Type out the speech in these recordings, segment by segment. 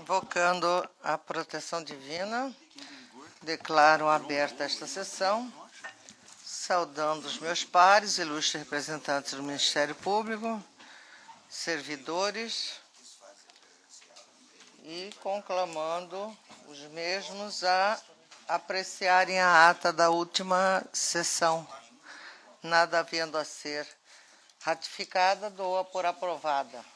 Invocando a proteção divina, declaro aberta esta sessão, saudando os meus pares, ilustres representantes do Ministério Público, servidores, e conclamando os mesmos a apreciarem a ata da última sessão. Nada havendo a ser ratificada, dou-a por aprovada.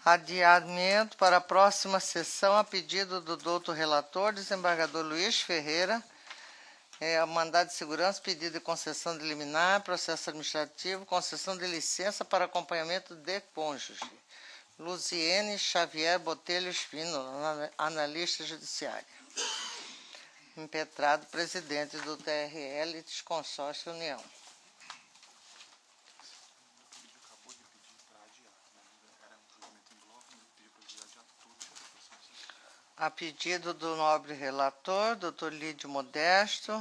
Adiamento para a próxima sessão a pedido do doutor relator, desembargador Luiz Ferreira, mandado de segurança, pedido de concessão de liminar, processo administrativo, concessão de licença para acompanhamento de cônjuge. Luziene Xavier Botelho Espino, analista judiciária. Impetrado, presidente do TRL Consórcio União. A pedido do nobre relator, doutor Lídio Modesto,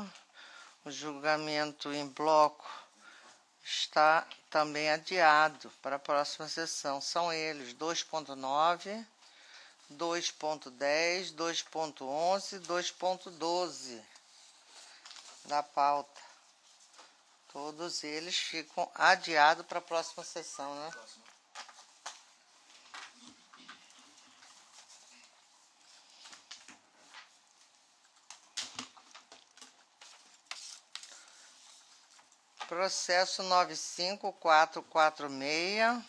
o julgamento em bloco está também adiado para a próxima sessão. São eles 2.9, 2.10, 2.11 e 2.12 da pauta. Todos eles ficam adiados para a próxima sessão, né? Processo 95446.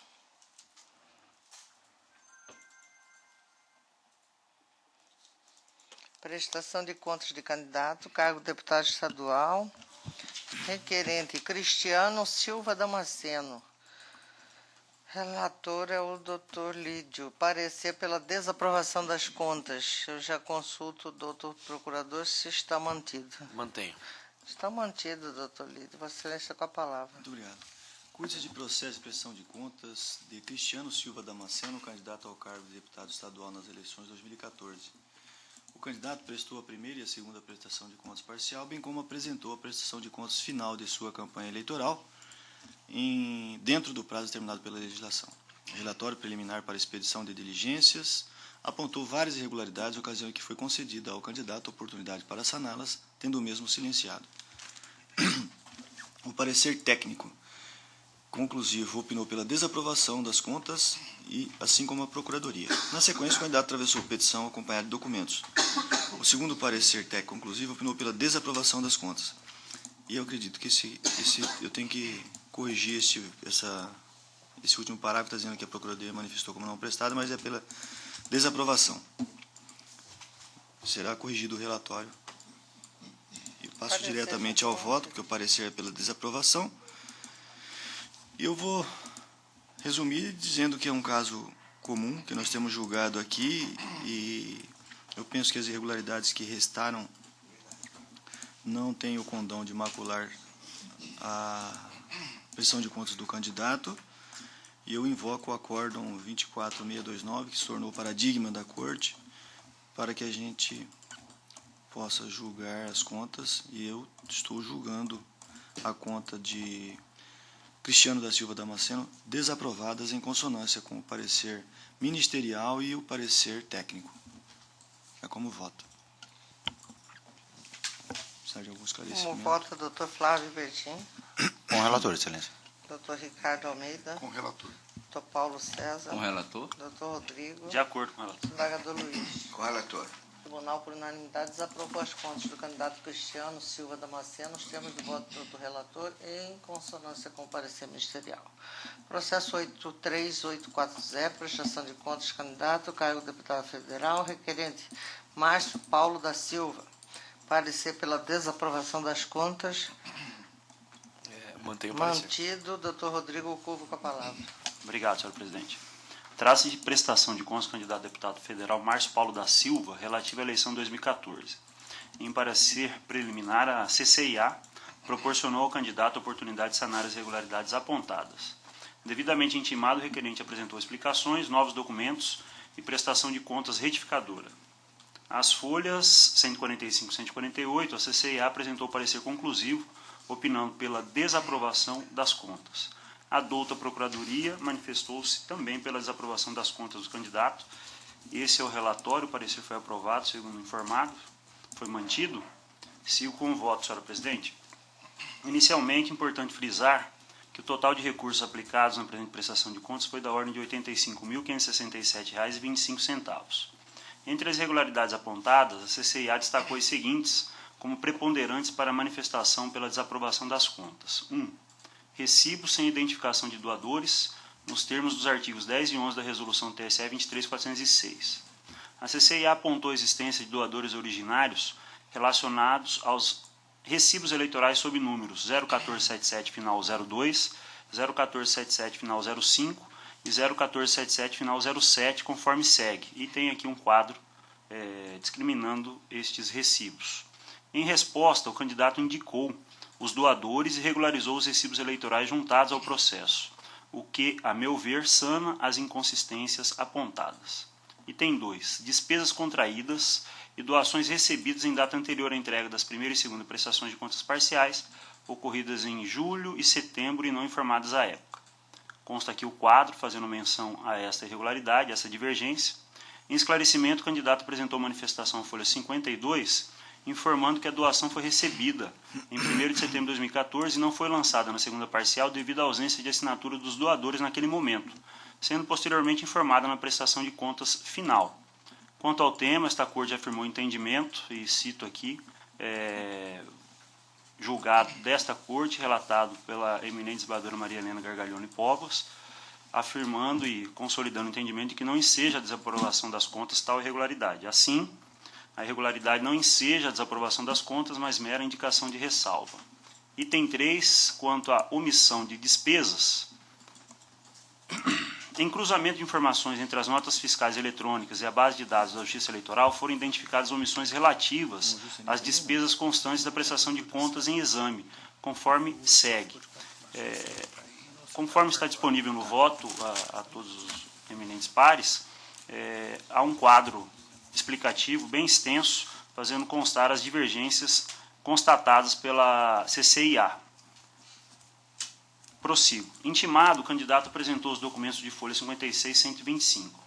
Prestação de contas de candidato, cargo de deputado estadual. Requerente Cristiano Silva Damasceno. Relator é o doutor Lídio. Parecer pela desaprovação das contas. Eu já consulto o doutor procurador se está mantido. Mantenho. Está mantido, doutor Lídio. Vossa Excelência, com a palavra. Muito obrigado. Curso de processo de prestação de contas de Cristiano Silva Damasceno, candidato ao cargo de deputado estadual nas eleições de 2014. O candidato prestou a primeira e a segunda prestação de contas parcial, bem como apresentou a prestação de contas final de sua campanha eleitoral dentro do prazo determinado pela legislação. O relatório preliminar para expedição de diligências apontou várias irregularidades, ocasião em que foi concedida ao candidato a oportunidade para saná-las, tendo o mesmo silenciado. O parecer técnico conclusivo opinou pela desaprovação das contas, assim como a Procuradoria. Na sequência, o candidato atravessou petição acompanhada de documentos. O segundo parecer técnico conclusivo opinou pela desaprovação das contas. E eu acredito que eu tenho que corrigir esse último parágrafo, está dizendo que a Procuradoria manifestou como não prestada, mas é pela desaprovação. Será corrigido o relatório. Eu passo diretamente ao voto, porque o parecer é pela desaprovação. E eu vou resumir dizendo que é um caso comum, que nós temos julgado aqui, e eu penso que as irregularidades que restaram não têm o condão de macular a prestação de contas do candidato, e eu invoco o acórdão 24629, que se tornou paradigma da Corte, para que a gente possa julgar as contas, e eu estou julgando a conta de Cristiano da Silva Damasceno desaprovadas em consonância com o parecer ministerial e o parecer técnico. É como voto. Precisa de algum esclarecimento? Como vota, doutor Flávio Bertin. Com relator, Excelência. Doutor Ricardo Almeida. Com relator. Doutor Paulo César. Com relator. Doutor Rodrigo. De acordo com o relator. Desembargador Luiz. Com relator. O Tribunal, por unanimidade, desaprovou as contas do candidato Cristiano Silva Damasceno, os termos de voto do relator, em consonância com o parecer ministerial. Processo 83840, prestação de contas do candidato, cargo de deputado federal, requerente Márcio Paulo da Silva. Parecer pela desaprovação das contas. Mantenho o parecer. Mantido, doutor Rodrigo Curvo, com a palavra. Obrigado, senhor presidente. Trata-se de prestação de contas do candidato a deputado federal Márcio Paulo da Silva, relativa à eleição de 2014. Em parecer preliminar, a CCIA proporcionou ao candidato a oportunidade de sanar as irregularidades apontadas. Devidamente intimado, o requerente apresentou explicações, novos documentos e prestação de contas retificadora. As folhas 145 e 148, a CCIA apresentou parecer conclusivo, opinando pela desaprovação das contas. A douta Procuradoria manifestou-se também pela desaprovação das contas do candidato. Esse é o relatório, o parecer foi aprovado, segundo informado, foi mantido. Sigo com o voto, senhora presidente. Inicialmente, importante frisar que o total de recursos aplicados na presente prestação de contas foi da ordem de R$ 85.567,25. Entre as irregularidades apontadas, a CCIA destacou as seguintes como preponderantes para a manifestação pela desaprovação das contas. 1. Recibos sem identificação de doadores, nos termos dos artigos 10 e 11 da Resolução TSE 23406. A CCIA apontou a existência de doadores originários relacionados aos recibos eleitorais sob números 0477 final 02, 0477 final 05 e 0477 final 07, conforme segue. E tem aqui um quadro discriminando estes recibos. Em resposta, o candidato indicou os doadores e regularizou os recibos eleitorais juntados ao processo, o que, a meu ver, sana as inconsistências apontadas. Item 2. Despesas contraídas e doações recebidas em data anterior à entrega das primeira e segunda prestações de contas parciais, ocorridas em julho e setembro e não informadas à época. Consta aqui o quadro fazendo menção a esta irregularidade, essa divergência. Em esclarecimento, o candidato apresentou manifestação folha 52, informando que a doação foi recebida em 1º de setembro de 2014 e não foi lançada na segunda parcial devido à ausência de assinatura dos doadores naquele momento, sendo posteriormente informada na prestação de contas final. Quanto ao tema, esta Corte afirmou entendimento, e cito aqui, julgado desta Corte, relatado pela eminente desembargadora Maria Helena Gargalhone Povos, afirmando e consolidando o entendimento de que não enseja a desaprovação das contas tal irregularidade. Assim, a irregularidade não enseja a desaprovação das contas, mas mera indicação de ressalva. Item 3, quanto à omissão de despesas, em cruzamento de informações entre as notas fiscais eletrônicas e a base de dados da Justiça Eleitoral, foram identificadas omissões relativas às despesas constantes da prestação de contas em exame, conforme segue. Conforme está disponível no voto a todos os eminentes pares, há um quadro explicativo bem extenso, fazendo constar as divergências constatadas pela CCIA. Prossigo. Intimado, o candidato apresentou os documentos de folha 56 e 125.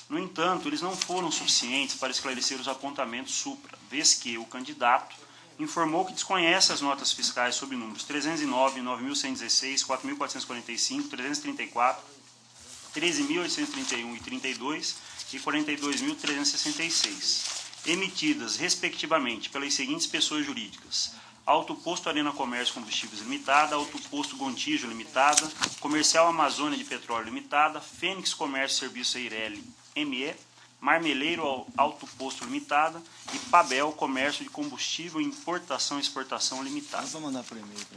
No entanto, eles não foram suficientes para esclarecer os apontamentos supra, vez que o candidato informou que desconhece as notas fiscais sob números 309, 9.116, 4.445, 334, 13.831 e 32 e 42.366, emitidas, respectivamente, pelas seguintes pessoas jurídicas: Auto Posto Arena Comércio Combustíveis Limitada, Auto Posto Gontijo Limitada, Comercial Amazônia de Petróleo Limitada, Fênix Comércio Serviço Eireli ME, Marmeleiro Auto Posto Limitada e Pabel Comércio de Combustível Importação e Exportação Limitada.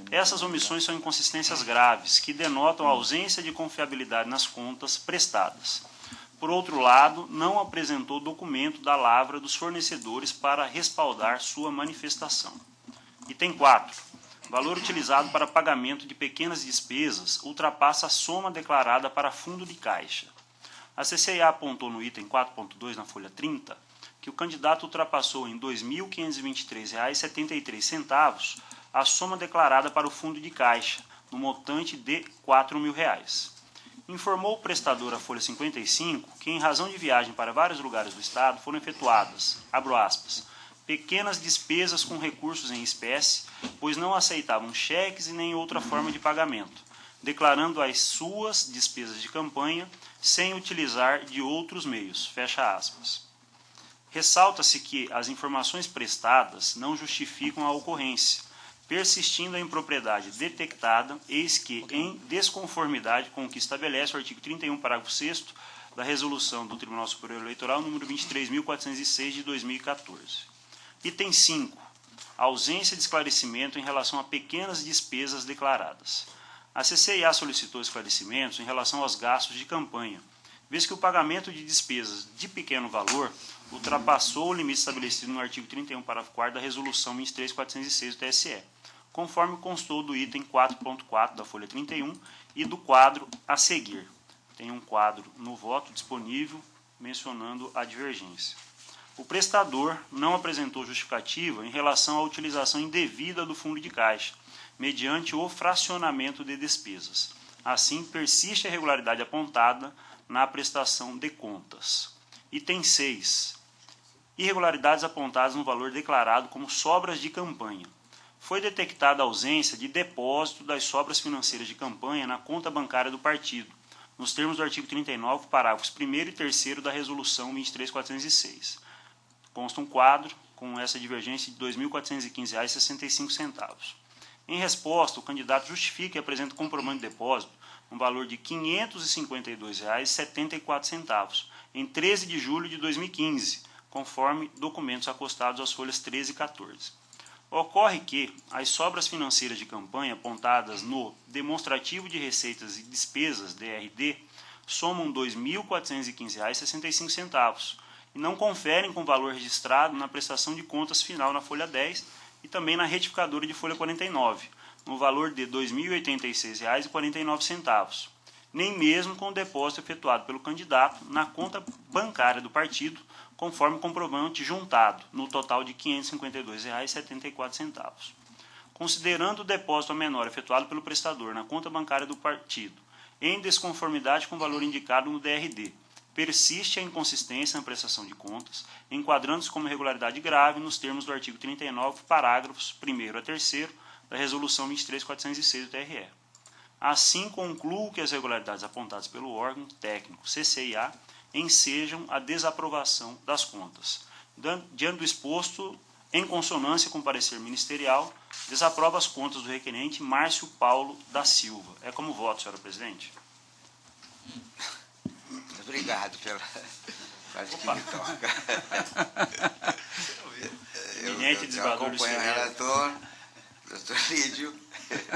Essas omissões são inconsistências graves que denotam a ausência de confiabilidade nas contas prestadas. Por outro lado, não apresentou documento da lavra dos fornecedores para respaldar sua manifestação. Item 4. Valor utilizado para pagamento de pequenas despesas ultrapassa a soma declarada para fundo de caixa. A CCIA apontou no item 4.2, na folha 30, que o candidato ultrapassou em R$ 2.523,73 a soma declarada para o fundo de caixa, no montante de R$ 4.000. Informou o prestador à folha 55 que, em razão de viagem para vários lugares do Estado, foram efetuadas, abro aspas, pequenas despesas com recursos em espécie, pois não aceitavam cheques e nem outra forma de pagamento, declarando as suas despesas de campanha sem utilizar de outros meios, fecha aspas. Ressalta-se que as informações prestadas não justificam a ocorrência, persistindo a impropriedade detectada, eis que, em desconformidade com o que estabelece o artigo 31, parágrafo 6º da Resolução do Tribunal Superior Eleitoral número 23.406 de 2014. Item 5. Ausência de esclarecimento em relação a pequenas despesas declaradas. A CCIA solicitou esclarecimentos em relação aos gastos de campanha, vez que o pagamento de despesas de pequeno valor ultrapassou o limite estabelecido no artigo 31, parágrafo 4º da Resolução 23.406 do TSE, conforme constou do item 4.4 da folha 31 e do quadro a seguir. Tem um quadro no voto disponível mencionando a divergência. O prestador não apresentou justificativa em relação à utilização indevida do fundo de caixa, mediante o fracionamento de despesas. Assim, persiste a irregularidade apontada na prestação de contas. Item 6. Irregularidades apontadas no valor declarado como sobras de campanha. Foi detectada a ausência de depósito das sobras financeiras de campanha na conta bancária do partido, nos termos do artigo 39, parágrafos 1º e 3º da Resolução 23.406. Consta um quadro com essa divergência de R$ 2.415,65. Em resposta, o candidato justifica e apresenta comprovante de depósito no valor de R$ 552,74 em 13 de julho de 2015, conforme documentos acostados às folhas 13 e 14. Ocorre que as sobras financeiras de campanha apontadas no Demonstrativo de Receitas e Despesas, DRD, somam R$ 2.415,65 e não conferem com o valor registrado na prestação de contas final na folha 10 e também na retificadora de folha 49, no valor de R$ 2.086,49, nem mesmo com o depósito efetuado pelo candidato na conta bancária do partido, conforme comprovante juntado, no total de R$ 552,74. Considerando o depósito a menor efetuado pelo prestador na conta bancária do partido, em desconformidade com o valor indicado no DRD, persiste a inconsistência na prestação de contas, enquadrando-se como irregularidade grave nos termos do artigo 39, parágrafos 1º a 3º da Resolução 23.406 do TRE. Assim, concluo que as irregularidades apontadas pelo órgão técnico CCIA ensejam a desaprovação das contas. Diante do exposto, em consonância com o parecer ministerial, desaprova as contas do requerente Márcio Paulo da Silva. É como voto, senhora presidente. Obrigado pela parte que me toca. Eu acompanho o relator, doutor Lídio.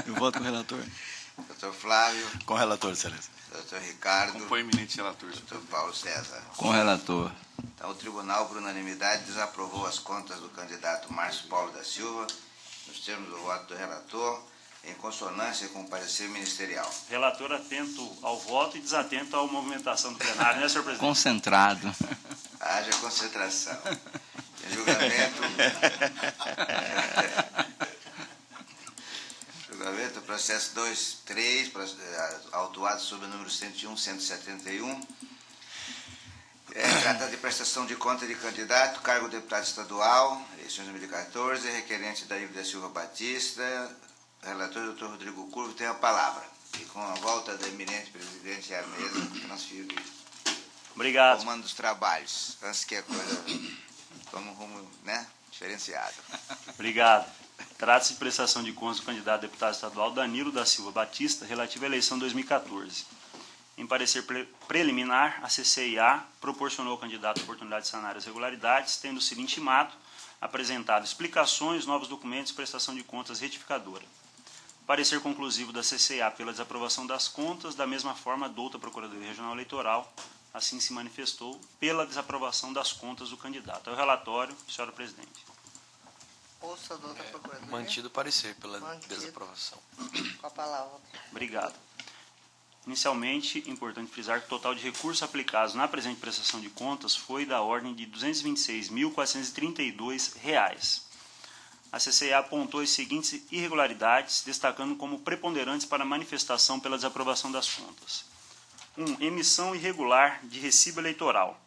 Eu voto com o relator. Doutor Flávio. Com o relator, excelência. Doutor Ricardo. Compõe o eminente relator. Doutor Paulo César. Com o relator. Então, o tribunal, por unanimidade, desaprovou as contas do candidato Márcio Paulo da Silva, nos termos do voto do relator, em consonância com o parecer ministerial. Relator atento ao voto e desatento à movimentação do plenário, né, senhor presidente? Concentrado. Haja concentração. Em julgamento... Julgamento, processo 2.3, autuado sob o número 101-171. Trata de prestação de conta de candidato, cargo de deputado estadual, eleições 2014, requerente Daílio da Silva Batista, relator doutor Rodrigo Curvo tem a palavra. E com a volta da eminente presidente à mesa, transfiro Obrigado. o comando dos trabalhos. Antes que a coisa tome um rumo, né, diferenciado. Obrigado. Trata-se de prestação de contas do candidato a deputado estadual Danilo da Silva Batista, relativo à eleição 2014. Em parecer preliminar, a CCIA proporcionou ao candidato a oportunidade de sanar as irregularidades, tendo sido intimado, apresentado explicações, novos documentos e prestação de contas retificadora. Parecer conclusivo da CCIA pela desaprovação das contas, da mesma forma, a douta Procuradoria Regional Eleitoral assim se manifestou pela desaprovação das contas do candidato. É o relatório, senhora presidente. Ouça, doutora Procuradora. Mantido o parecer pela Mantido. desaprovação. Com a palavra. Obrigado. Inicialmente, importante frisar que o total de recursos aplicados na presente prestação de contas foi da ordem de R$ 226.432. A CCIA apontou as seguintes irregularidades, destacando como preponderantes para a manifestação pela desaprovação das contas. 1. Emissão irregular de recibo eleitoral.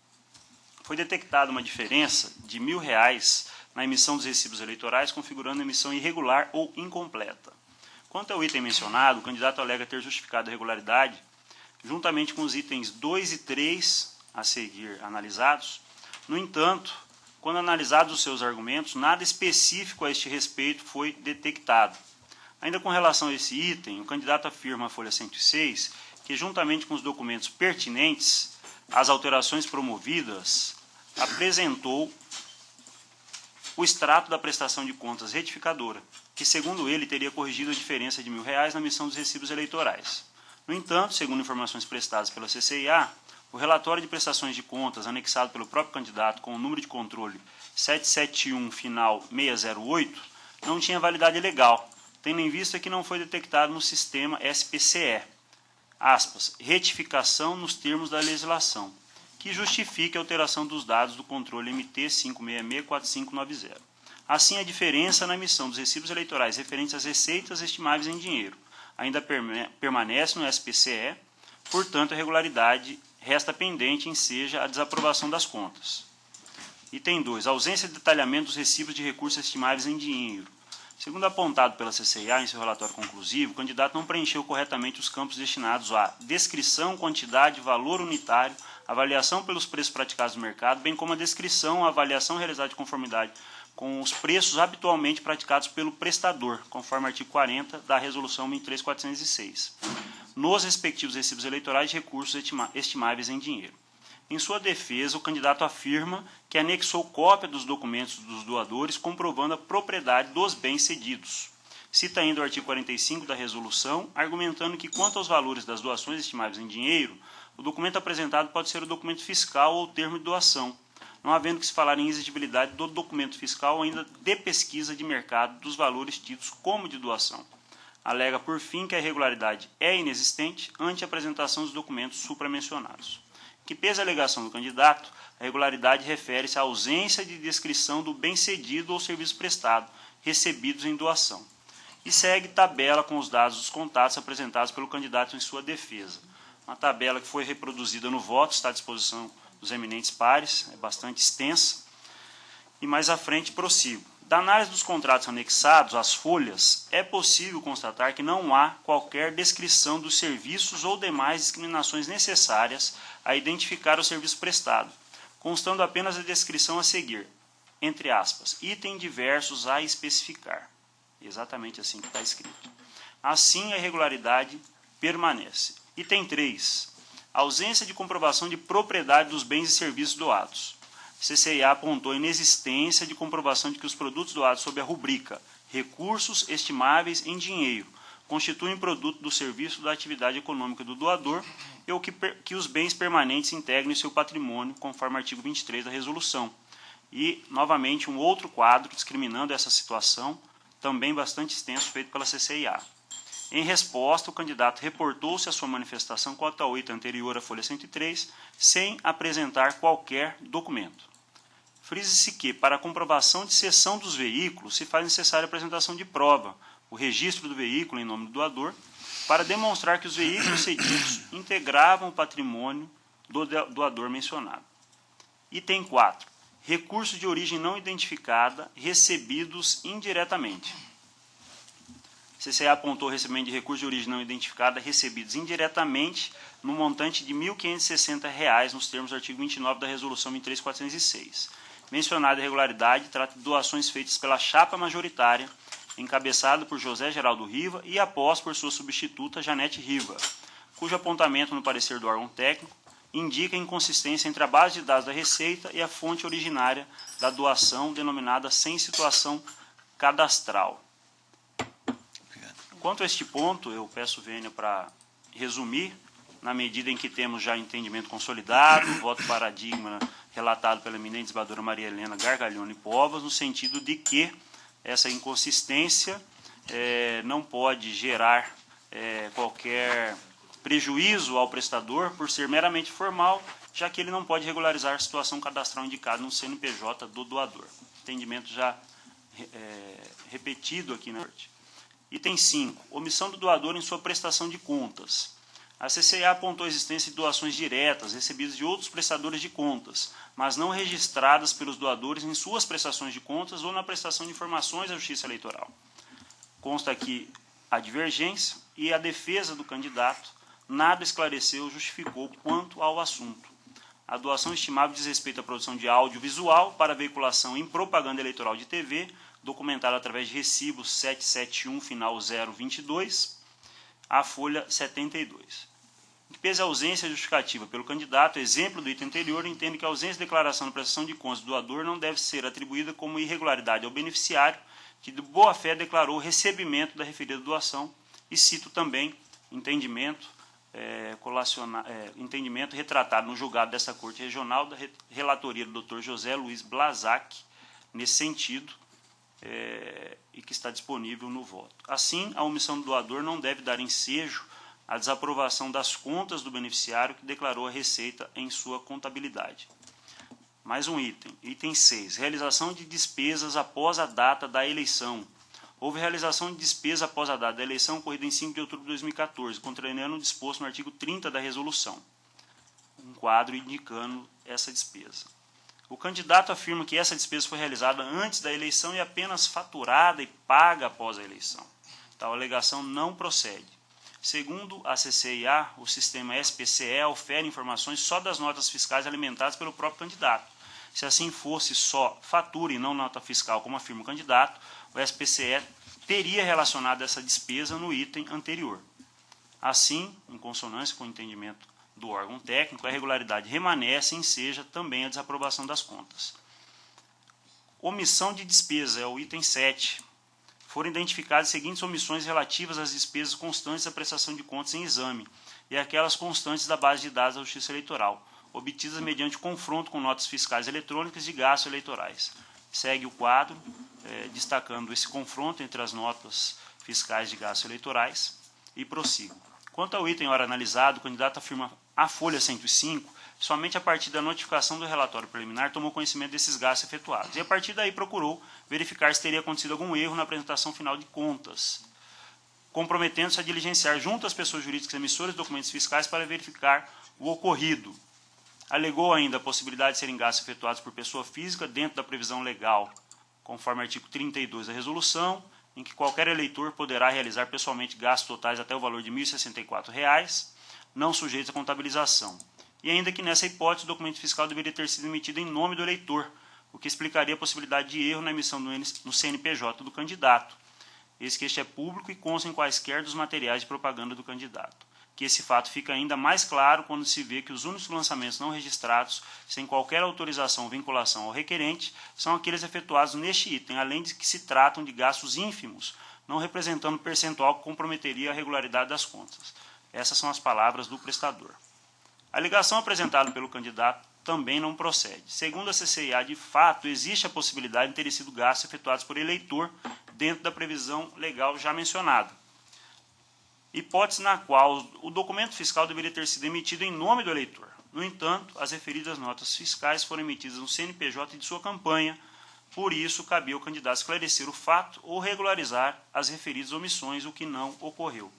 Foi detectada uma diferença de R$ 1.000 na emissão dos recibos eleitorais, configurando emissão irregular ou incompleta. Quanto ao item mencionado, o candidato alega ter justificado a irregularidade, juntamente com os itens 2 e 3 a seguir analisados. No entanto, quando analisados os seus argumentos, nada específico a este respeito foi detectado. Ainda com relação a esse item, o candidato afirma à folha 106 que, juntamente com os documentos pertinentes às alterações promovidas, apresentou o extrato da prestação de contas retificadora, que, segundo ele, teria corrigido a diferença de R$ 1.000 na emissão dos recibos eleitorais. No entanto, segundo informações prestadas pela CCIA, o relatório de prestações de contas anexado pelo próprio candidato com o número de controle 771 final 608 não tinha validade legal, tendo em vista que não foi detectado no sistema SPCE, aspas, retificação nos termos da legislação, que justifique a alteração dos dados do controle MT 5664590. Assim, a diferença na emissão dos recibos eleitorais referentes às receitas estimáveis em dinheiro, ainda permanece no SPCE, portanto, a irregularidade resta pendente em seja a desaprovação das contas. Item 2. Ausência de detalhamento dos recibos de recursos estimáveis em dinheiro. Segundo apontado pela CCIA em seu relatório conclusivo, o candidato não preencheu corretamente os campos destinados a descrição, quantidade, valor unitário, avaliação pelos preços praticados no mercado, bem como a descrição, a avaliação realizada de conformidade com os preços habitualmente praticados pelo prestador, conforme o artigo 40 da Resolução 23.406, nos respectivos recibos eleitorais de recursos estimáveis em dinheiro. Em sua defesa, o candidato afirma que anexou cópia dos documentos dos doadores comprovando a propriedade dos bens cedidos. Cita ainda o artigo 45 da resolução, argumentando que, quanto aos valores das doações estimáveis em dinheiro, o documento apresentado pode ser o documento fiscal ou o termo de doação, não havendo que se falar em exigibilidade do documento fiscal ou ainda de pesquisa de mercado dos valores tidos como de doação. Alega, por fim, que a irregularidade é inexistente ante a apresentação dos documentos supramencionados. Que pese a alegação do candidato, a irregularidade refere-se à ausência de descrição do bem cedido ou serviço prestado, recebidos em doação. E segue tabela com os dados dos contatos apresentados pelo candidato em sua defesa. Uma tabela que foi reproduzida no voto, está à disposição dos eminentes pares, é bastante extensa. E mais à frente prossigo. Da análise dos contratos anexados às folhas, é possível constatar que não há qualquer descrição dos serviços ou demais discriminações necessárias a identificar o serviço prestado, constando apenas a descrição a seguir, entre aspas, item diversos a especificar. Exatamente assim que está escrito. Assim, a irregularidade permanece. Item 3. Ausência de comprovação de propriedade dos bens e serviços doados. CCIA apontou a inexistência de comprovação de que os produtos doados sob a rubrica recursos estimáveis em dinheiro constituem produto do serviço da atividade econômica do doador e que os bens permanentes integrem seu patrimônio, conforme o artigo 23 da resolução. E, novamente, um outro quadro discriminando essa situação, também bastante extenso, feito pela CCIA. Em resposta, o candidato reportou-se à sua manifestação quanto ao item anterior à folha 103, sem apresentar qualquer documento. Frise-se que, para a comprovação de cessão dos veículos, se faz necessária a apresentação de prova, o registro do veículo em nome do doador, para demonstrar que os veículos cedidos integravam o patrimônio do doador mencionado. Item 4. Recursos de origem não identificada recebidos indiretamente. CCA apontou o recebimento de recursos de origem não identificada recebidos indiretamente no montante de R$ 1.560 nos termos do artigo 29 da Resolução 23.406. Mencionada irregularidade trata de doações feitas pela chapa majoritária, encabeçada por José Geraldo Riva e após por sua substituta Janete Riva, cujo apontamento no parecer do órgão técnico indica inconsistência entre a base de dados da Receita e a fonte originária da doação, denominada sem situação cadastral. Quanto a este ponto, eu peço vênia para resumir, na medida em que temos já entendimento consolidado, voto paradigma relatado pela eminente desembargadora Maria Helena Gargalhone Povas, no sentido de que essa inconsistência não pode gerar qualquer prejuízo ao prestador por ser meramente formal, já que ele não pode regularizar a situação cadastral indicada no CNPJ do doador. Entendimento já repetido aqui na corte. Item 5. Omissão do doador em sua prestação de contas. A CCA apontou a existência de doações diretas recebidas de outros prestadores de contas, mas não registradas pelos doadores em suas prestações de contas ou na prestação de informações à Justiça Eleitoral. Consta aqui a divergência e a defesa do candidato nada esclareceu ou justificou quanto ao assunto. A doação estimável diz respeito à produção de audiovisual para veiculação em propaganda eleitoral de TV, documentada através de recibo 771, final 022, a folha 72. Pese a ausência justificativa pelo candidato, exemplo do item anterior, entende que a ausência de declaração na prestação de contas do doador não deve ser atribuída como irregularidade ao beneficiário, que de boa fé declarou o recebimento da referida doação, e cito também entendimento retratado no julgado desta Corte Regional da relatoria do Dr. José Luiz Blazac, nesse sentido, e que está disponível no voto. Assim, a omissão do doador não deve dar ensejo à desaprovação das contas do beneficiário que declarou a receita em sua contabilidade. Mais um item. Item 6. Realização de despesas após a data da eleição. houve realização de despesa após a data da eleição ocorrida em 5 de outubro de 2014, contrariando o disposto no artigo 30 da resolução. Um quadro indicando essa despesa. O candidato afirma que essa despesa foi realizada antes da eleição e apenas faturada e paga após a eleição. Tal alegação não procede. Segundo a CCIA, o sistema SPCE ofere informações só das notas fiscais alimentadas pelo próprio candidato. Se assim fosse só fatura e não nota fiscal, como afirma o candidato, o SPCE teria relacionado essa despesa no item anterior. Assim, em consonância com o entendimento do órgão técnico, a irregularidade remanesce e enseja também a desaprovação das contas. Omissão de despesa é o item 7. Foram identificadas as seguintes omissões relativas às despesas constantes da prestação de contas em exame e aquelas constantes da base de dados da Justiça Eleitoral, obtidas mediante confronto com notas fiscais eletrônicas de gastos eleitorais. Segue o quadro, destacando esse confronto entre as notas fiscais de gastos eleitorais e prossigo. Quanto ao item ora analisado, o candidato afirma a folha 105, somente a partir da notificação do relatório preliminar tomou conhecimento desses gastos efetuados e a partir daí procurou verificar se teria acontecido algum erro na apresentação final de contas, comprometendo-se a diligenciar junto às pessoas jurídicas emissoras de documentos fiscais para verificar o ocorrido. Alegou ainda a possibilidade de serem gastos efetuados por pessoa física dentro da previsão legal, conforme artigo 32 da resolução, em que qualquer eleitor poderá realizar pessoalmente gastos totais até o valor de R$ 1.064, não sujeitos à contabilização. E ainda que nessa hipótese o documento fiscal deveria ter sido emitido em nome do eleitor, o que explicaria a possibilidade de erro na emissão no CNPJ do candidato, eis que este é público e consta em quaisquer dos materiais de propaganda do candidato. Que esse fato fica ainda mais claro quando se vê que os únicos lançamentos não registrados, sem qualquer autorização ou vinculação ao requerente, são aqueles efetuados neste item, além de que se tratam de gastos ínfimos, não representando percentual que comprometeria a regularidade das contas. Essas são as palavras do prestador. A alegação apresentada pelo candidato também não procede. Segundo a CCIA, de fato, existe a possibilidade de terem sido gastos efetuados por eleitor dentro da previsão legal já mencionada, hipótese na qual o documento fiscal deveria ter sido emitido em nome do eleitor. No entanto, as referidas notas fiscais foram emitidas no CNPJ de sua campanha, por isso cabia ao candidato esclarecer o fato ou regularizar as referidas omissões, o que não ocorreu.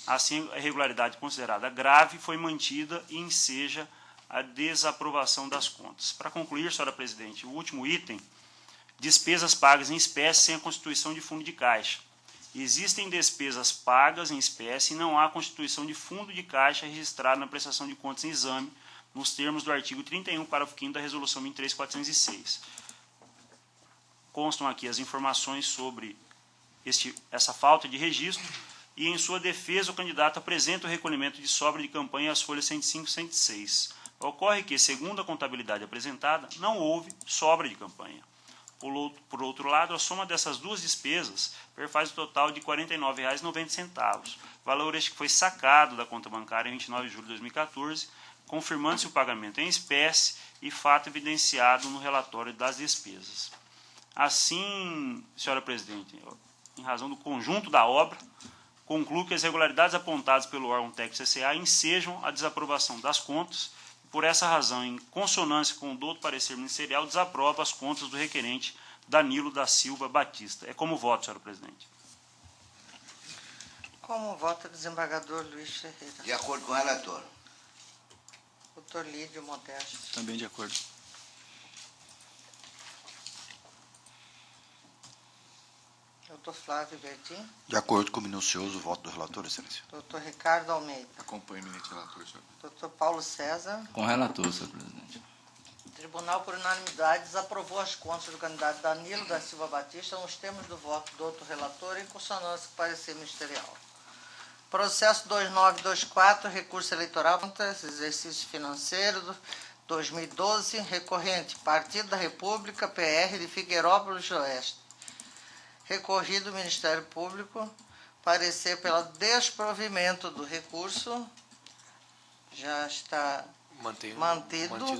Assim, a irregularidade considerada grave foi mantida e enseja a desaprovação das contas. Para concluir, senhora presidente, o último item, despesas pagas em espécie sem a constituição de fundo de caixa. Existem despesas pagas em espécie e não há constituição de fundo de caixa registrado na prestação de contas em exame, nos termos do artigo 31, parágrafo 5º da Resolução 23.406. Constam aqui as informações sobre essa falta de registro e, em sua defesa, o candidato apresenta o recolhimento de sobra de campanha às folhas 105 e 106. Ocorre que, segundo a contabilidade apresentada, não houve sobra de campanha. Por outro lado, a soma dessas duas despesas perfaz o total de R$ 49,90, valor este que foi sacado da conta bancária em 29 de julho de 2014, confirmando-se o pagamento em espécie e fato evidenciado no relatório das despesas. Assim, senhora presidente, em razão do conjunto da obra, concluo que as irregularidades apontadas pelo órgão técnico CCA ensejam a desaprovação das contas. Por essa razão, em consonância com o douto parecer ministerial, desaprova as contas do requerente Danilo da Silva Batista. É como voto, senhora presidente. Como vota o desembargador Luiz Ferreira? De acordo com o relator. Doutor Lídio Modesto. Também de acordo. Doutor Flávio Bertin. De acordo com o minucioso voto do relator, excelência. Doutor Ricardo Almeida. Acompanho o eminente relator, senhor. Doutor Paulo César. Com relator, senhor presidente. O Tribunal, por unanimidade, desaprovou as contas do candidato Danilo da Silva Batista nos termos do voto do outro relator em consonância com o parecer ministerial. Processo 2924, recurso eleitoral, exercício financeiro 2012, recorrente, Partido da República, PR de Figueirópolis do Oeste. Recorrido Ministério Público, parecer pelo desprovimento do recurso, já está mantido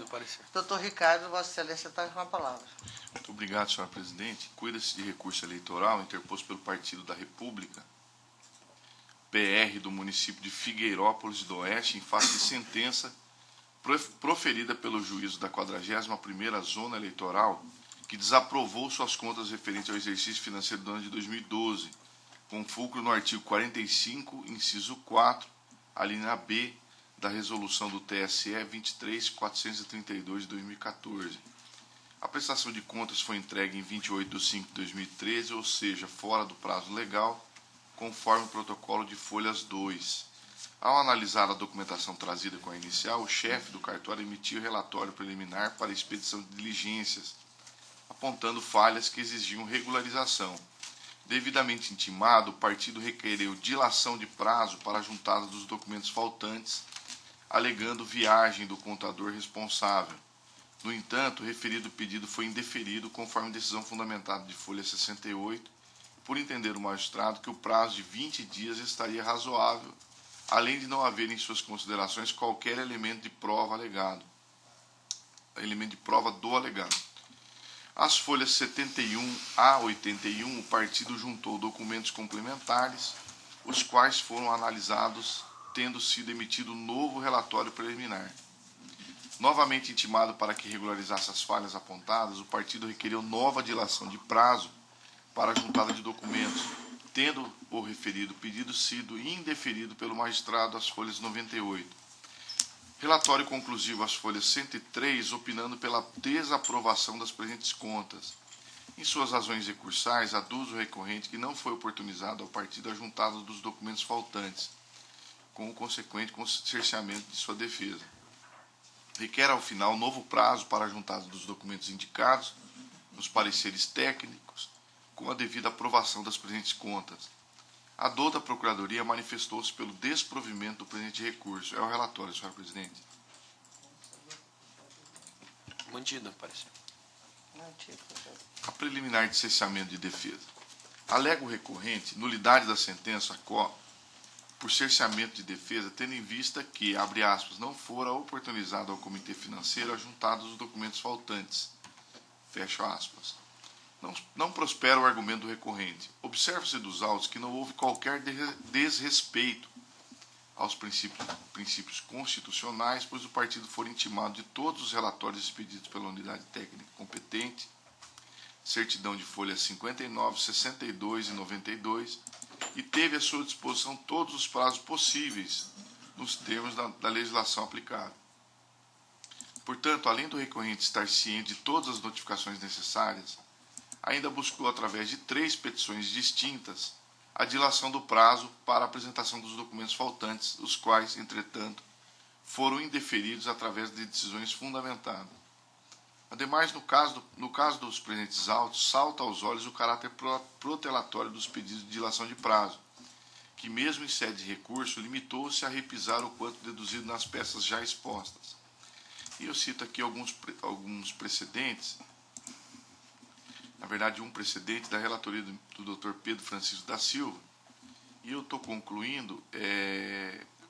o parecer. Doutor Ricardo, Vossa Excelência está com a palavra. Muito obrigado, senhora presidente. Cuida-se de recurso eleitoral interposto pelo Partido da República, PR do município de Figueirópolis do Oeste, em face de sentença proferida pelo juízo da 41ª Zona Eleitoral, que desaprovou suas contas referentes ao exercício financeiro do ano de 2012, com fulcro no artigo 45, inciso 4, a linha B da resolução do TSE 23.432 de 2014. A prestação de contas foi entregue em 28 de 5 de 2013, ou seja, fora do prazo legal, conforme o protocolo de folhas 2. Ao analisar a documentação trazida com a inicial, o chefe do cartório emitiu relatório preliminar para expedição de diligências, apontando falhas que exigiam regularização. Devidamente intimado, o partido requereu dilação de prazo para a juntada dos documentos faltantes, alegando viagem do contador responsável. No entanto, o referido pedido foi indeferido conforme decisão fundamentada de folha 68, por entender o magistrado que o prazo de 20 dias estaria razoável, além de não haver em suas considerações qualquer elemento de prova do alegado. As folhas 71 a 81, o partido juntou documentos complementares, os quais foram analisados, tendo sido emitido novo relatório preliminar. Novamente intimado para que regularizasse as falhas apontadas, o partido requereu nova dilação de prazo para a juntada de documentos, tendo o referido pedido sido indeferido pelo magistrado às folhas 98. Relatório conclusivo às folhas 103, opinando pela desaprovação das presentes contas. Em suas razões recursais, aduz o recorrente que não foi oportunizado ao partido a juntada dos documentos faltantes, com o consequente cerceamento de sua defesa. Requer, ao final, novo prazo para a juntada dos documentos indicados nos pareceres técnicos, com a devida aprovação das presentes contas. A dor da Procuradoria manifestou-se pelo desprovimento do presente recurso. É o relatório, senhor presidente. Mantido, parece. A preliminar de cesseamento de defesa. Alega o recorrente nulidade da sentença por cerceamento de defesa, tendo em vista que, abre aspas, não fora oportunizado ao Comitê Financeiro a juntada dos documentos faltantes. Fecha aspas. Não prospera o argumento do recorrente. Observa-se dos autos que não houve qualquer desrespeito aos princípios constitucionais, pois o partido foi intimado de todos os relatórios expedidos pela unidade técnica competente, certidão de folhas 59, 62 e 92, e teve à sua disposição todos os prazos possíveis nos termos da legislação aplicada. Portanto, além do recorrente estar ciente de todas as notificações necessárias, ainda buscou, através de 3 petições distintas, a dilação do prazo para a apresentação dos documentos faltantes, os quais, entretanto, foram indeferidos através de decisões fundamentadas. Ademais, no caso dos presentes autos, salta aos olhos o caráter protelatório dos pedidos de dilação de prazo, que, mesmo em sede de recurso, limitou-se a repisar o quanto deduzido nas peças já expostas. E eu cito aqui alguns precedentes. Na verdade, um precedente da relatoria do Dr. Pedro Francisco da Silva, e eu estou concluindo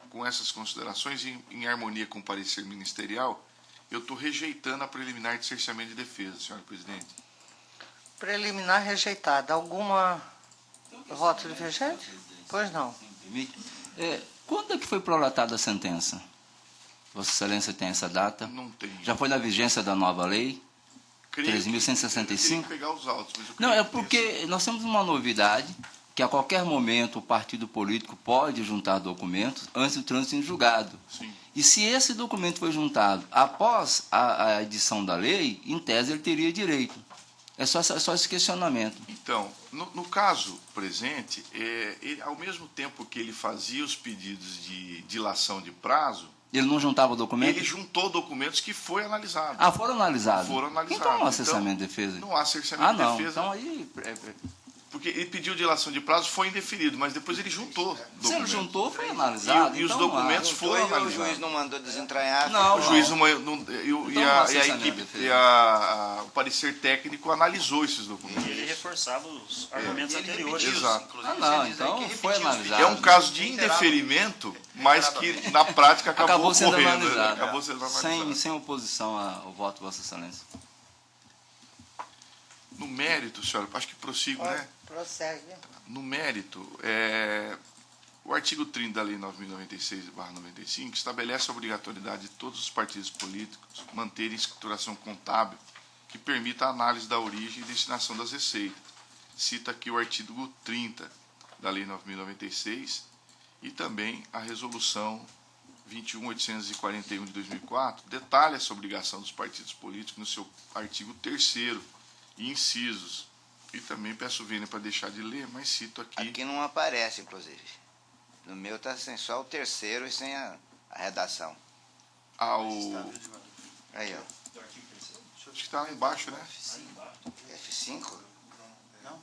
com essas considerações, em harmonia com o parecer ministerial, eu estou rejeitando a preliminar de cerceamento de defesa, senhor presidente. Preliminar rejeitada. Alguma voto divergente? Pois não. Quando é que foi prolatada a sentença? Vossa Excelência tem essa data? Não tem. Já foi na vigência da nova lei? 3.165? Pegar os autos, mas Não, é porque nós temos uma novidade, que a qualquer momento o partido político pode juntar documentos antes do trânsito em julgado. Sim. E se esse documento foi juntado após a edição da lei, em tese ele teria direito. É só esse questionamento. Então, no caso presente, ele, ao mesmo tempo que ele fazia os pedidos de dilação de prazo, Ele não juntava o documento? ele juntou documentos que foi analisado. Ah, foram analisados? Foram analisados. Então não há cessamento de defesa? Não há cerceamento de não. defesa. Então aí... Porque ele pediu dilação de prazo, foi indeferido, mas depois ele juntou Se ele documentos. juntou, foi analisado. E os então documentos foram O juiz analisados. não mandou desentranhar. Não, O juiz não, o parecer técnico analisou esses documentos. E ele reforçava os argumentos anteriores. Exato. Então foi analisado. É um caso de indeferimento, mas que na prática acabou sendo ocorrendo. analisado. Acabou sendo analisado. Sem oposição ao voto de Vossa Excelência. No mérito, senhora, acho que prossigo, né? Prossegue. No mérito, o artigo 30 da Lei 9.096/95 estabelece a obrigatoriedade de todos os partidos políticos manterem escrituração contábil que permita a análise da origem e destinação das receitas. Cita aqui o artigo 30 da Lei 9.096 e também a Resolução 21.841 de 2004, detalha essa obrigação dos partidos políticos no seu artigo 3º e incisos. E também peço Vênia para deixar de ler, mas cito aqui. Aqui não aparece, inclusive. No meu está sem só o 3º e sem a redação. Aí, ó. Acho que está lá embaixo, né? F5? Não.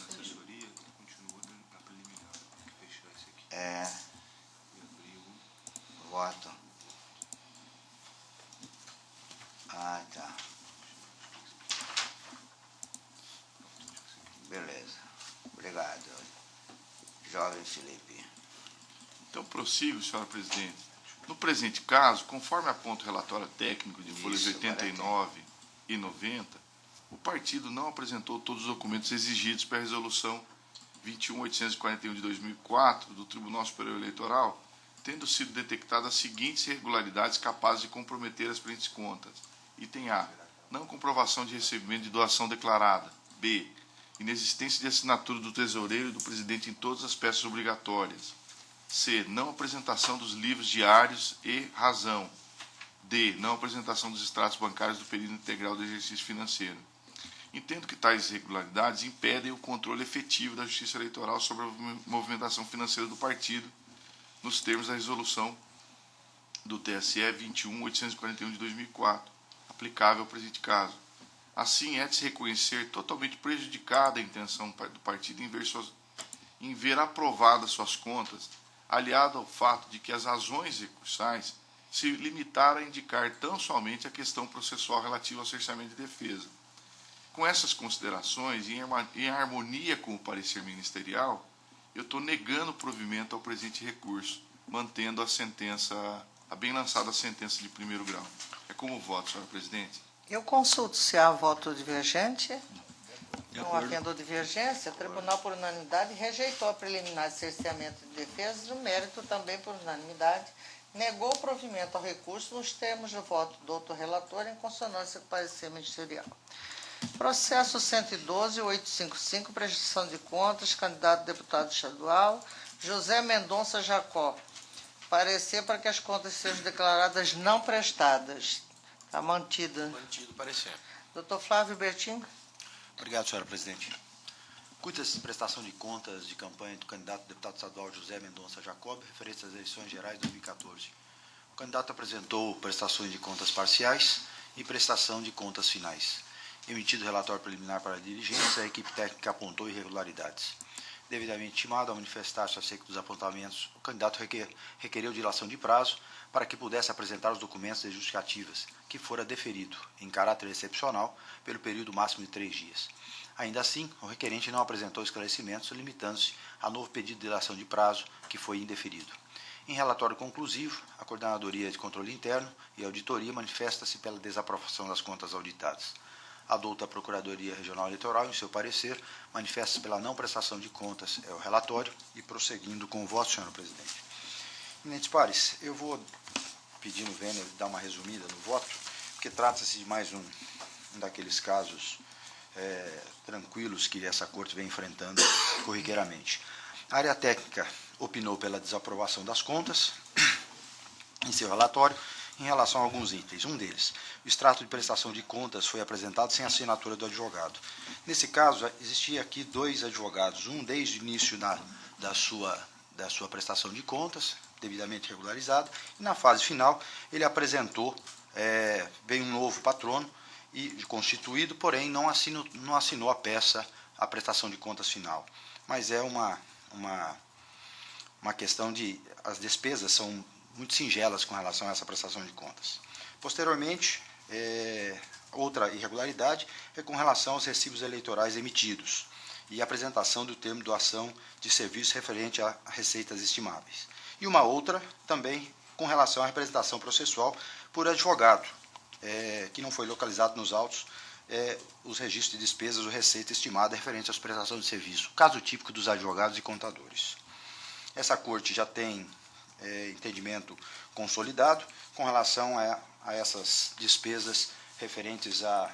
Assessoria continua na preliminar. Fechar isso aqui. É. Voto. Ah, tá. Beleza. Obrigado, jovem Felipe. Então, prossigo, senhora presidente. No presente caso, conforme aponta o relatório técnico de folhas 89 e 90, o partido não apresentou todos os documentos exigidos para a resolução 21.841 de 2004 do Tribunal Superior Eleitoral, tendo sido detectadas as seguintes irregularidades capazes de comprometer as presentes contas. Item A. Não comprovação de recebimento de doação declarada. B. Inexistência de assinatura do tesoureiro e do presidente em todas as peças obrigatórias. C. Não apresentação dos livros diários e razão. D. Não apresentação dos extratos bancários do período integral do exercício financeiro. Entendo que tais irregularidades impedem o controle efetivo da Justiça Eleitoral sobre a movimentação financeira do partido, nos termos da resolução do TSE 21.841 de 2004, aplicável ao presente caso. Assim, é de se reconhecer totalmente prejudicada a intenção do partido em ver aprovadas suas contas, aliado ao fato de que as razões recursais se limitaram a indicar tão somente a questão processual relativa ao cerceamento de defesa. Com essas considerações, e em harmonia com o parecer ministerial, eu estou negando o provimento ao presente recurso, mantendo a bem lançada sentença de primeiro grau. É como voto, senhora presidente? Eu consulto se há voto divergente. Não havendo divergência, o Tribunal, por unanimidade, rejeitou a preliminar de cerceamento de defesa, no mérito também por unanimidade, negou o provimento ao recurso nos termos do voto do outro relator em consonância com o parecer ministerial. Processo 112.855, prestação de contas, candidato a deputado estadual, José Mendonça Jacó. Parecer para que as contas sejam declaradas não prestadas. Está mantida. Mantido o parecer. Doutor Flávio Bertin. Obrigado, senhora presidente. Cuida-se de prestação de contas de campanha do candidato a deputado estadual José Mendonça Jacob, referente às eleições gerais de 2014. O candidato apresentou prestações de contas parciais e prestação de contas finais. Emitido relatório preliminar para a diligência, a equipe técnica apontou irregularidades. Devidamente intimado a manifestar-se acerca dos apontamentos, o candidato requereu dilação de prazo para que pudesse apresentar os documentos e justificativas, que fora deferido, em caráter excepcional, pelo período máximo de 3 dias. Ainda assim, o requerente não apresentou esclarecimentos, limitando-se a novo pedido de dilação de prazo, que foi indeferido. Em relatório conclusivo, a Coordenadoria de Controle Interno e Auditoria manifesta-se pela desaprovação das contas auditadas. A douta Procuradoria Regional Eleitoral, em seu parecer, manifesta-se pela não prestação de contas ao relatório e prosseguindo com o voto, senhora presidente. Eminentes pares, eu vou pedir no Vênia dar uma resumida no voto, porque trata-se de mais um daqueles casos tranquilos que essa corte vem enfrentando corriqueiramente. A área técnica opinou pela desaprovação das contas em seu relatório em relação a alguns itens. Um deles, o extrato de prestação de contas foi apresentado sem assinatura do advogado. Nesse caso, existia aqui 2 advogados, um desde o início da sua prestação de contas, devidamente regularizado, e na fase final ele apresentou, veio um novo patrono e constituído, porém não assinou a peça, a prestação de contas final. Mas é uma questão de, as despesas são muito singelas com relação a essa prestação de contas. Posteriormente, outra irregularidade é com relação aos recibos eleitorais emitidos e a apresentação do termo doação de serviço referente a receitas estimáveis. E uma outra também com relação à representação processual por advogado, que não foi localizado nos autos os registros de despesas ou receita estimada referente às prestações de serviço, caso típico dos advogados e contadores. Essa corte já tem entendimento consolidado com relação a essas despesas referentes a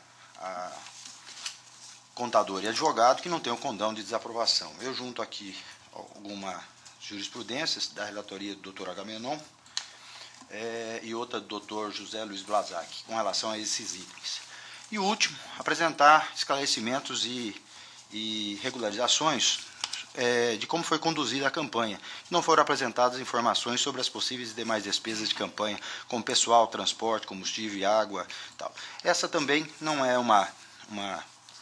contador e advogado que não tem o condão de desaprovação. Eu junto aqui alguma jurisprudências da relatoria do Dr. Agamenon e outra do Dr. José Luiz Blazak, com relação a esses itens. E o último, apresentar esclarecimentos e regularizações de como foi conduzida a campanha. Não foram apresentadas informações sobre as possíveis e demais despesas de campanha, como pessoal, transporte, combustível e água. Tal. Essa também não é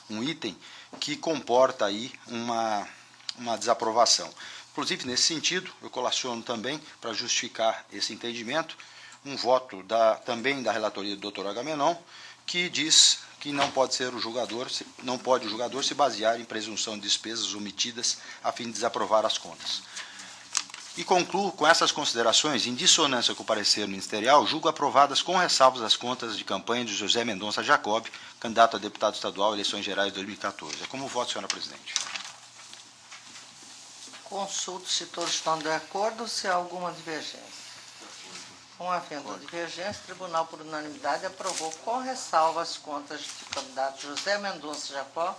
um item que comporta aí uma desaprovação. Inclusive, nesse sentido, eu colaciono também, para justificar esse entendimento, um voto também da relatoria do Dr. Agamenon, que diz que não pode o julgador se basear em presunção de despesas omitidas a fim de desaprovar as contas. E concluo com essas considerações, em dissonância com o parecer ministerial, julgo aprovadas com ressalvas as contas de campanha de José Mendonça Jacob, candidato a deputado estadual, eleições gerais de 2014. É como voto, senhora presidente. Consulto se todos estão de acordo, se há alguma divergência. Com havendo divergência, o Tribunal, por unanimidade, aprovou com ressalva as contas do candidato José Mendonça Jacó,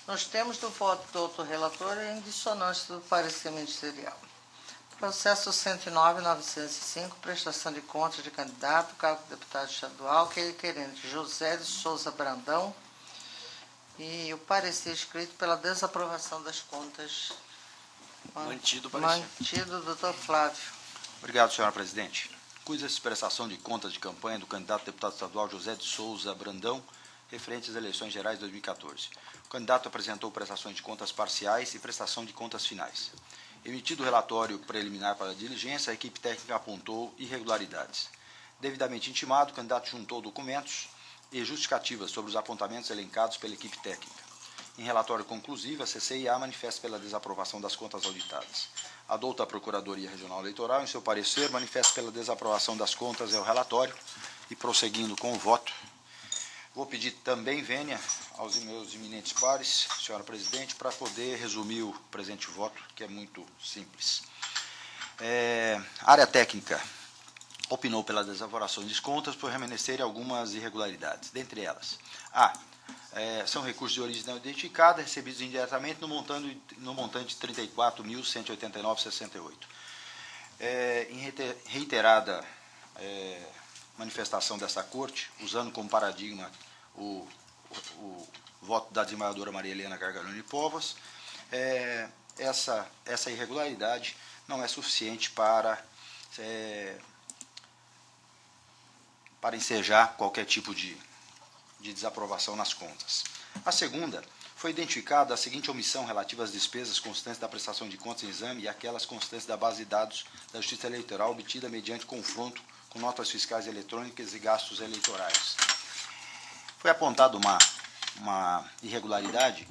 nos termos do voto do outro relator e em dissonância do parecer ministerial. Processo 109.905, prestação de contas de candidato, cargo de deputado estadual, requerente José de Souza Brandão, e o parecer escrito pela desaprovação das contas. Mantido o parecer. Mantido, doutor Flávio. Obrigado, senhora presidente. Cuida essa prestação de contas de campanha do candidato a deputado estadual José de Souza Brandão, referente às eleições gerais de 2014. O candidato apresentou prestações de contas parciais e prestação de contas finais. Emitido o relatório preliminar para a diligência, a equipe técnica apontou irregularidades. Devidamente intimado, o candidato juntou documentos e justificativas sobre os apontamentos elencados pela equipe técnica. Em relatório conclusivo, a CCIA manifesta pela desaprovação das contas auditadas. A douta Procuradoria Regional Eleitoral, em seu parecer, manifesta pela desaprovação das contas ao relatório e, prosseguindo com o voto, vou pedir também vênia aos meus eminentes pares, senhora presidente, para poder resumir o presente voto, que é muito simples. Área técnica opinou pela desaprovação das contas por remanescerem algumas irregularidades, dentre elas: são recursos de origem não identificada, recebidos indiretamente no montante de R$ 34.189,68. Em reiterada manifestação desta Corte, usando como paradigma o voto da desembargadora Maria Helena Gargalhoni Povas, essa irregularidade não é suficiente para ensejar qualquer tipo de desaprovação nas contas. A segunda, foi identificada a seguinte omissão relativa às despesas constantes da prestação de contas em exame e aquelas constantes da base de dados da Justiça Eleitoral obtida mediante confronto com notas fiscais eletrônicas e gastos eleitorais. Foi apontada uma irregularidade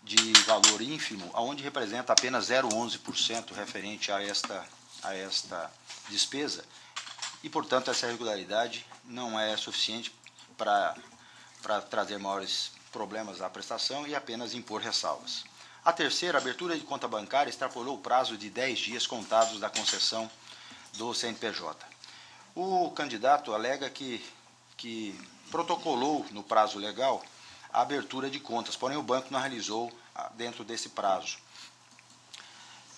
de valor ínfimo, onde representa apenas 0,11% referente a esta despesa, e, portanto, essa irregularidade não é suficiente para trazer maiores problemas à prestação e apenas impor ressalvas. A terceira, a abertura de conta bancária, extrapolou o prazo de 10 dias contados da concessão do CNPJ. O candidato alega que protocolou no prazo legal a abertura de contas, porém o banco não realizou dentro desse prazo.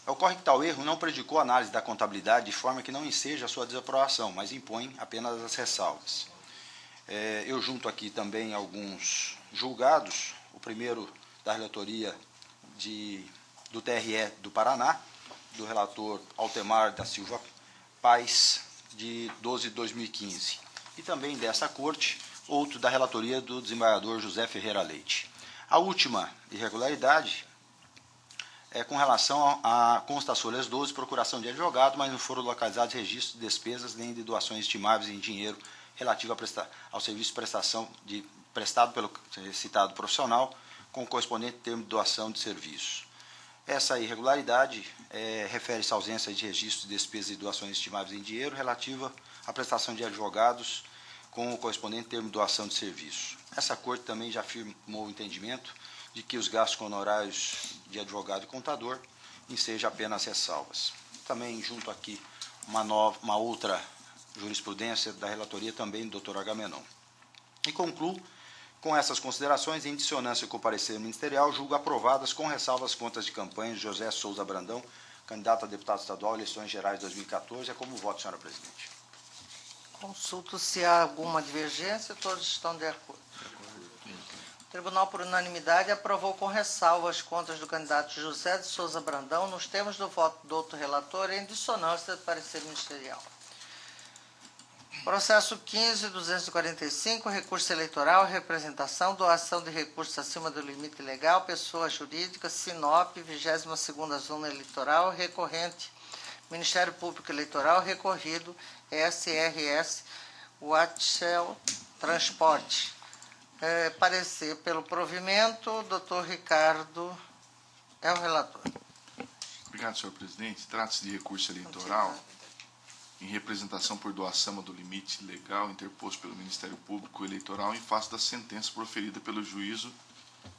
Ocorre que tal erro não prejudicou a análise da contabilidade de forma que não enseja a sua desaprovação, mas impõe apenas as ressalvas. Eu junto aqui também alguns julgados, o primeiro da relatoria do TRE do Paraná, do relator Altemar da Silva Paes, de 12 de 2015, e também dessa corte, outro da relatoria do desembargador José Ferreira Leite. A última irregularidade é com relação a constas folhas 12, procuração de advogado, mas não foram localizados registros de despesas nem de doações estimáveis em dinheiro relativo ao serviço prestado pelo citado profissional, com o correspondente termo de doação de serviço. Essa irregularidade refere-se à ausência de registros de despesas e doações estimáveis em dinheiro relativa à prestação de advogados com o correspondente termo de doação de serviço. Essa Corte também já afirmou o entendimento de que os gastos com honorários de advogado e contador ensejam apenas ressalvas. Também junto aqui uma outra jurisprudência da relatoria também do Dr. Agamenon. E concluo com essas considerações, em dissonância com o parecer ministerial, julgo aprovadas com ressalvas as contas de campanha de José Souza Brandão, candidato a deputado estadual, eleições gerais 2014. É como voto, senhora presidente. Consulto se há alguma divergência, todos estão de acordo. O Tribunal, por unanimidade, aprovou com ressalva as contas do candidato José de Souza Brandão, nos termos do voto do outro relator, em dissonância do parecer ministerial. Processo 15.245, recurso eleitoral, representação, doação de recursos acima do limite legal, pessoa jurídica, Sinop, 22ª Zona Eleitoral, recorrente, Ministério Público Eleitoral, recorrido, SRS, Watchel Transporte. Parecer pelo provimento, doutor Ricardo é o relator. Obrigado, senhor presidente. Trata-se de recurso eleitoral em representação por doação do limite legal interposto pelo Ministério Público Eleitoral em face da sentença proferida pelo juízo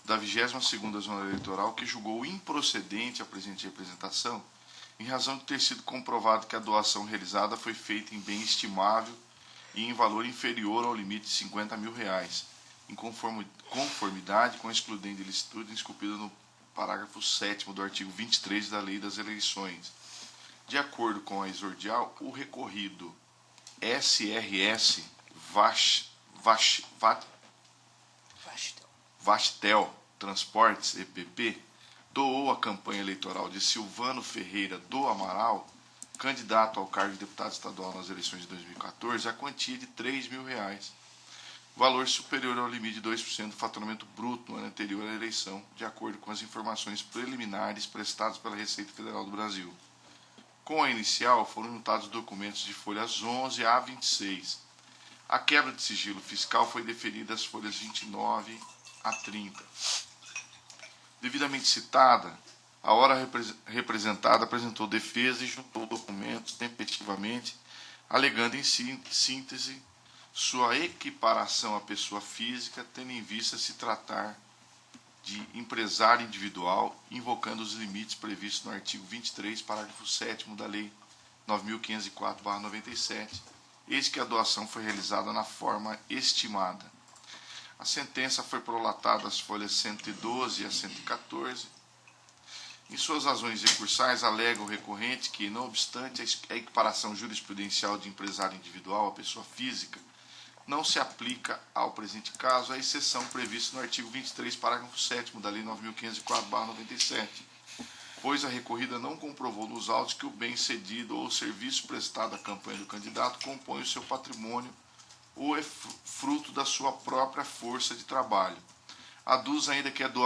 da 22ª Zona Eleitoral, que julgou improcedente a presente representação, em razão de ter sido comprovado que a doação realizada foi feita em bem estimável e em valor inferior ao limite de R$50 mil, em conformidade com a excludente de ilicitude esculpida no parágrafo 7º do artigo 23 da Lei das Eleições. De acordo com a exordial, o recorrido SRS Vastel Transportes, EPP, doou à campanha eleitoral de Silvano Ferreira do Amaral, candidato ao cargo de deputado estadual nas eleições de 2014, a quantia de R$3 mil, valor superior ao limite de 2% do faturamento bruto no ano anterior à eleição, de acordo com as informações preliminares prestadas pela Receita Federal do Brasil. Com a inicial, foram juntados documentos de folhas 11 a 26. A quebra de sigilo fiscal foi deferida às folhas 29 a 30. Devidamente citada, a hora representada apresentou defesa e juntou documentos tempestivamente, alegando em síntese sua equiparação à pessoa física, tendo em vista se tratar de empresário individual, invocando os limites previstos no artigo 23, parágrafo 7º da Lei 9.504/97, eis que a doação foi realizada na forma estimada. A sentença foi prolatada às folhas 112 a 114. Em suas razões recursais, alega o recorrente que, não obstante a equiparação jurisprudencial de empresário individual à pessoa física, não se aplica ao presente caso a exceção prevista no artigo 23, parágrafo 7º da Lei 9.504/97, pois a recorrida não comprovou nos autos que o bem cedido ou o serviço prestado à campanha do candidato compõe o seu patrimônio ou é fruto da sua própria força de trabalho. Aduz ainda que é do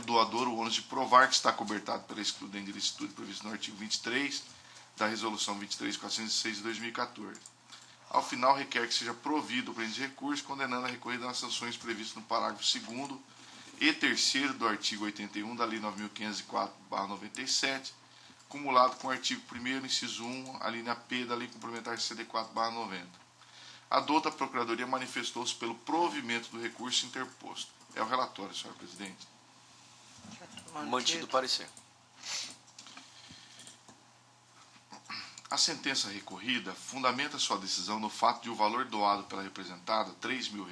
doador o ônus de provar que está cobertado pela excludente de ilicitude previsto no artigo 23 da Resolução 23.406 de 2014. Ao final, requer que seja provido o presente recurso, condenando a recorrida nas sanções previstas no parágrafo 2º e 3º do artigo 81 da Lei 9.504/97, cumulado com o artigo 1º, inciso 1, a linha P da Lei Complementar 64/90. A douta Procuradoria manifestou-se pelo provimento do recurso interposto. É o relatório, senhora presidente. Mantido o parecer. A sentença recorrida fundamenta sua decisão no fato de o valor doado pela representada, R$3 mil,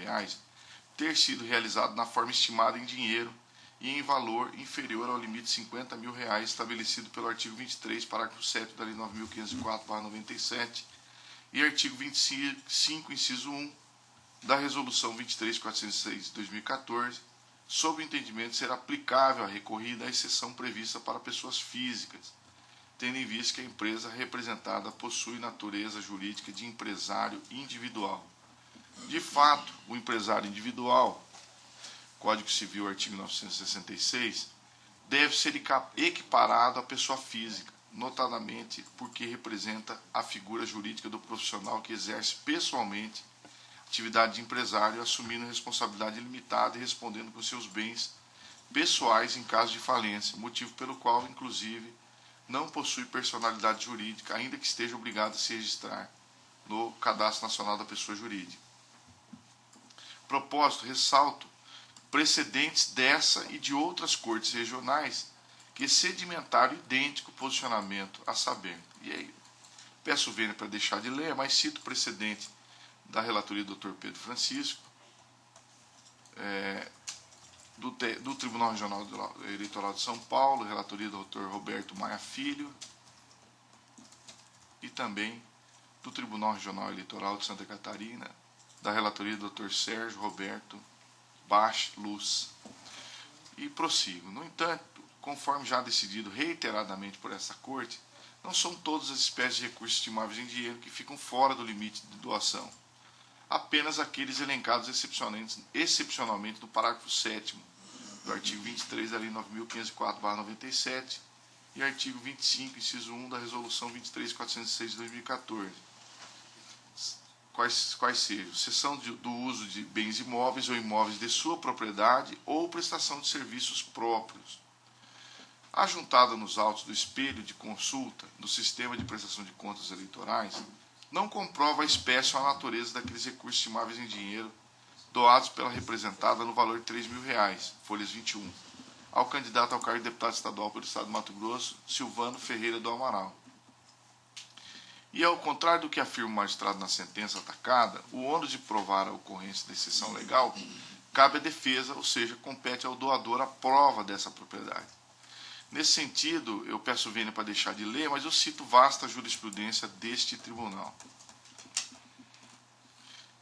ter sido realizado na forma estimada em dinheiro e em valor inferior ao limite de R$50 mil estabelecido pelo artigo 23, parágrafo 7 da Lei 9.504/97 e artigo 25, inciso 1 da Resolução 23.406 de 2014, sob o entendimento de ser aplicável à recorrida a exceção prevista para pessoas físicas, tendo em vista que a empresa representada possui natureza jurídica de empresário individual. De fato, o empresário individual, Código Civil, artigo 966, deve ser equiparado à pessoa física, notadamente porque representa a figura jurídica do profissional que exerce pessoalmente atividade de empresário, assumindo responsabilidade limitada e respondendo com seus bens pessoais em caso de falência, motivo pelo qual, inclusive, não possui personalidade jurídica, ainda que esteja obrigado a se registrar no Cadastro Nacional da Pessoa Jurídica. Propósito, ressalto precedentes dessa e de outras cortes regionais que sedimentaram idêntico posicionamento, a saber. E aí, peço vênia para deixar de ler, mas cito o precedente da relatoria do Dr. Pedro Francisco, do Tribunal Regional Eleitoral de São Paulo, relatoria do Dr. Roberto Maia Filho, e também do Tribunal Regional Eleitoral de Santa Catarina, da relatoria do Dr. Sérgio Roberto Bach Luz. E prossigo. No entanto, conforme já decidido reiteradamente por essa Corte, não são todas as espécies de recursos estimáveis em dinheiro que ficam fora do limite de doação. Apenas aqueles elencados excepcionalmente no parágrafo 7º do artigo 23 da Lei 9.504/97 e artigo 25, inciso 1 da Resolução 23.406 de 2014. Quais sejam? Cessão do uso de bens imóveis ou imóveis de sua propriedade ou prestação de serviços próprios. Ajuntada nos autos do espelho de consulta do Sistema de Prestação de Contas Eleitorais, não comprova a espécie ou a natureza daqueles recursos estimáveis em dinheiro doados pela representada no valor de R$ 3.000, folhas 21, ao candidato ao cargo de deputado estadual pelo Estado de Mato Grosso, Silvano Ferreira do Amaral. E ao contrário do que afirma o magistrado na sentença atacada, o ônus de provar a ocorrência da exceção legal cabe à defesa, ou seja, compete ao doador a prova dessa propriedade. Nesse sentido, eu peço vênia para deixar de ler, mas eu cito vasta jurisprudência deste tribunal.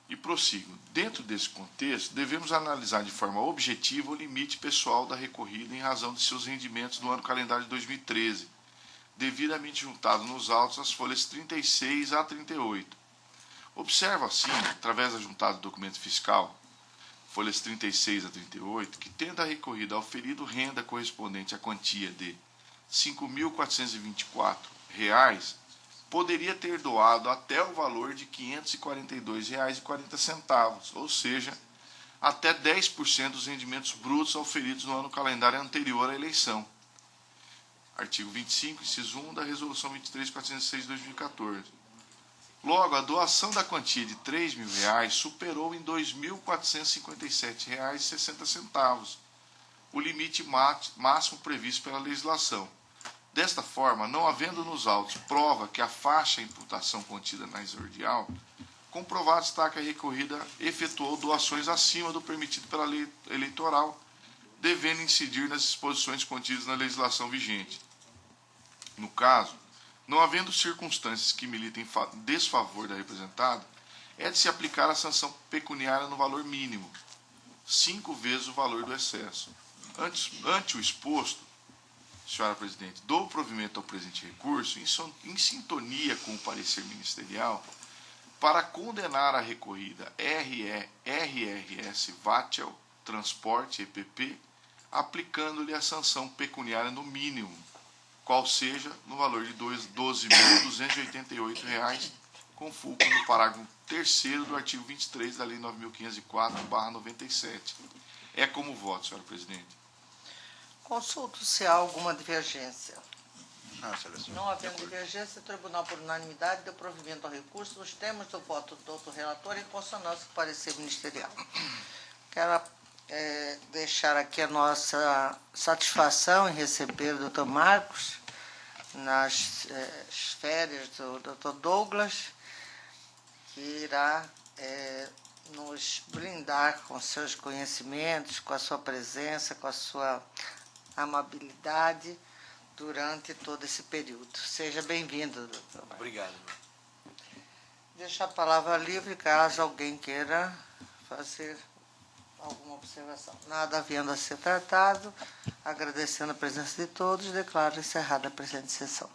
E prossigo. Dentro desse contexto, devemos analisar de forma objetiva o limite pessoal da recorrida em razão de seus rendimentos no ano calendário de 2013, devidamente juntado nos autos as folhas 36 a 38. Observo assim, através da juntada do documento fiscal, folhas 36 a 38, que tendo a recorrida auferido renda correspondente à quantia de R$ 5.424, poderia ter doado até o valor de R$ 542,40, ou seja, até 10% dos rendimentos brutos auferidos no ano calendário anterior à eleição. Artigo 25, inciso 1 da Resolução 23.406 de 2014. Logo, a doação da quantia de R$ 3.000 superou em R$ 2.457,60 o limite máximo previsto pela legislação. Desta forma, não havendo nos autos prova que a faixa imputação contida na exordial, comprovado está que a recorrida efetuou doações acima do permitido pela lei eleitoral, devendo incidir nas disposições contidas na legislação vigente. No caso, não havendo circunstâncias que militem em desfavor da representada, é de se aplicar a sanção pecuniária no valor mínimo, 5 vezes o valor do excesso. Ante o exposto, senhora presidente, dou provimento ao presente recurso em sintonia com o parecer ministerial para condenar a recorrida RRS Vatel Transporte EPP, aplicando-lhe a sanção pecuniária no mínimo, qual seja no valor de R$ 12.288, com fulcro no parágrafo 3º do artigo 23 da Lei 9.504/97. É como voto, senhora presidente. Consulto se há alguma divergência. Não, excelência. Não havendo divergência, o tribunal, por unanimidade, deu provimento ao recurso nos termos do voto do doutor relator em consonância com o parecer ministerial. Quero deixar aqui a nossa satisfação em receber o doutor Marcos nas férias do doutor Douglas, que irá nos brindar com seus conhecimentos, com a sua presença, com a sua amabilidade durante todo esse período. Seja bem-vindo, doutor Marcos. Obrigado. Deixo a palavra livre caso alguém queira fazer alguma observação. Nada havendo a ser tratado, agradecendo a presença de todos, declaro encerrada a presente sessão.